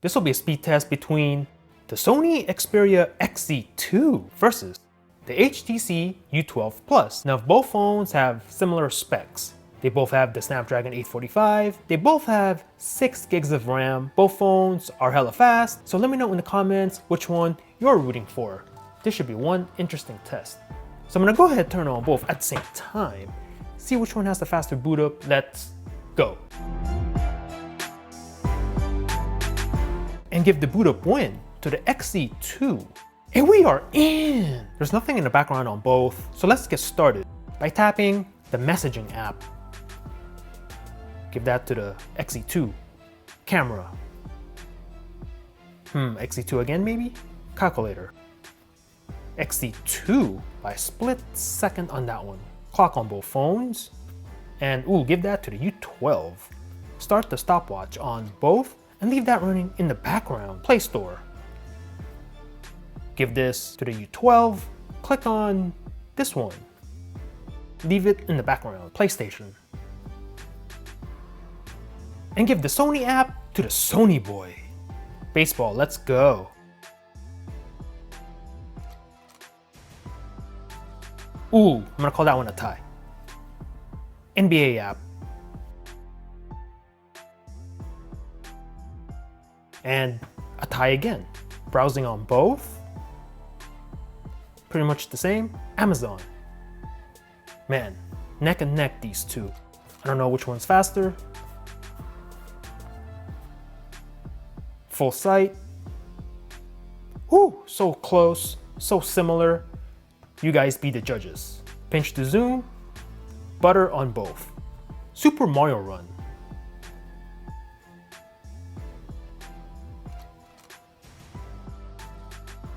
This will be a speed test between the Sony Xperia XZ2 versus the HTC U12 Plus. Now, both phones have similar specs. They both have the Snapdragon 845. They both have 6 gigs of RAM. Both phones are hella fast. So let me know in the comments which one you're rooting for. This should be one interesting test. So I'm gonna go ahead and turn on both at the same time. See which one has the faster boot up. Let's go. And give the boot up win to the XZ2. And we are in! There's nothing in the background on both, so let's get started by tapping the messaging app. Give that to the XZ2. Camera. XZ2 again maybe? Calculator. XZ2 by a split second on that one. Clock on both phones. And give that to the U12. Start the stopwatch on both and leave that running in the background. Play Store. Give this to the U12. Click on this one. Leave it in the background. PlayStation. And give the Sony app to the Sony boy. Baseball, let's go. I'm gonna call that one a tie. NBA app. And a tie again. Browsing on both. Pretty much the same. Amazon. Man, neck and neck these two. I don't know which one's faster. Full sight. So close, so similar. You guys be the judges. Pinch to zoom. Butter on both. Super Mario Run.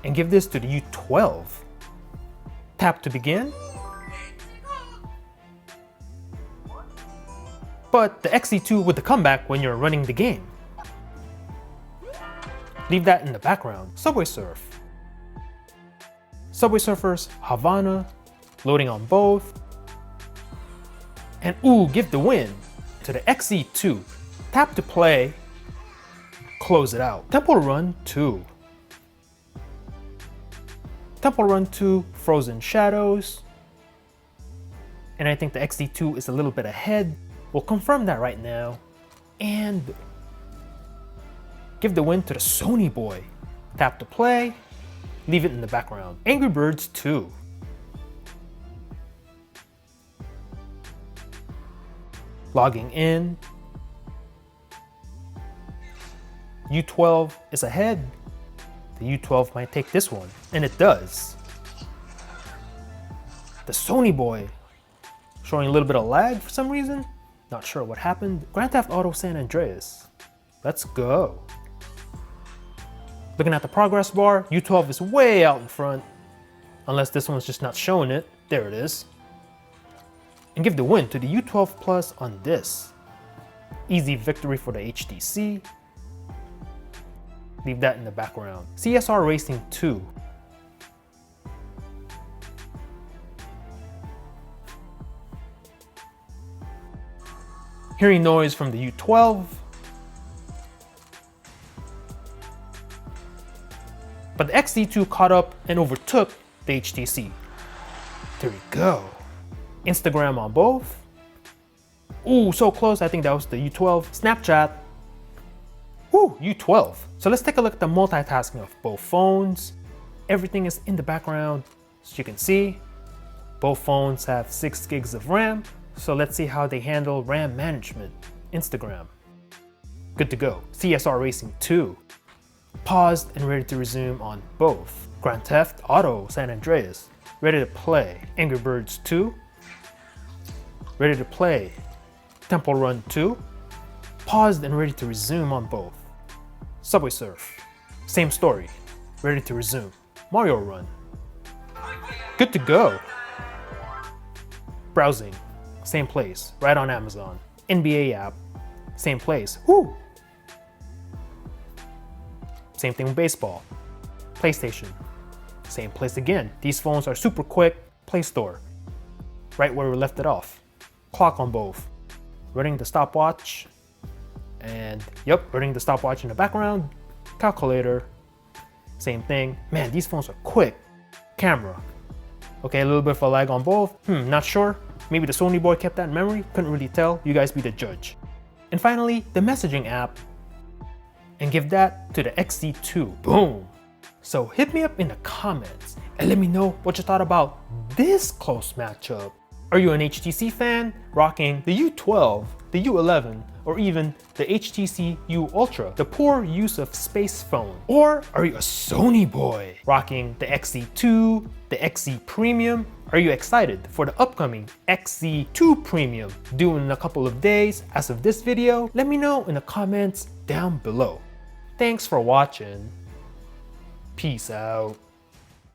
And give this to the U12. Tap to begin. But the XZ2 with the comeback when you're running the game. Leave that in the background. Subway Surf. Subway Surfers, Havana. Loading on both. And give the win to the XZ2. Tap to play. Close it out. Temple Run 2. Temple Run 2, Frozen Shadows. And I think the XZ2 is a little bit ahead. We'll confirm that right now. And give the win to the Sony boy. Tap to play, leave it in the background. Angry Birds 2. Logging in. U12 is ahead. The U12 might take this one, and it does. The Sony boy showing a little bit of lag for some reason. Not sure what happened. Grand Theft Auto San Andreas. Let's go. Looking at the progress bar, U12 is way out in front. Unless this one's just not showing it. There it is. And give the win to the U12 Plus on this. Easy victory for the HTC. Leave that in the background. CSR Racing 2. Hearing noise from the U12. But the XZ2 caught up and overtook the HTC. There we go. Instagram on both. So close. I think that was the U12. Snapchat. U12. So let's take a look at the multitasking of both phones. Everything is in the background. As you can see, both phones have 6 gigs of RAM. So let's see how they handle RAM management. Instagram. Good to go. CSR Racing 2. Paused and ready to resume on both. Grand Theft Auto San Andreas. Ready to play. Angry Birds 2. Ready to play. Temple Run 2. Paused and ready to resume on both. Subway Surf. Same story. Ready to resume. Mario Run. Good to go. Browsing. Same place. Right on Amazon. NBA app. Same place. Same thing with baseball. PlayStation. Same place again. These phones are super quick. Play Store. Right where we left it off. Clock on both. Running the stopwatch. And running the stopwatch in the background. calculator, same thing. Man, these phones are quick. Camera. Okay, a little bit of a lag on both. Not sure. Maybe the Sony boy kept that in memory. Couldn't really tell. You guys be the judge. And finally, the messaging app. And give that to the XZ2. Boom. So hit me up in the comments and let me know what you thought about this close matchup. Are you an HTC fan rocking the U12, the U11, or even the HTC U Ultra, the poor use of space phone? Or are you a Sony boy rocking the XZ2, the XZ Premium? Are you excited for the upcoming XZ2 Premium due in a couple of days as of this video? Let me know in the comments down below. Thanks for watching. Peace out.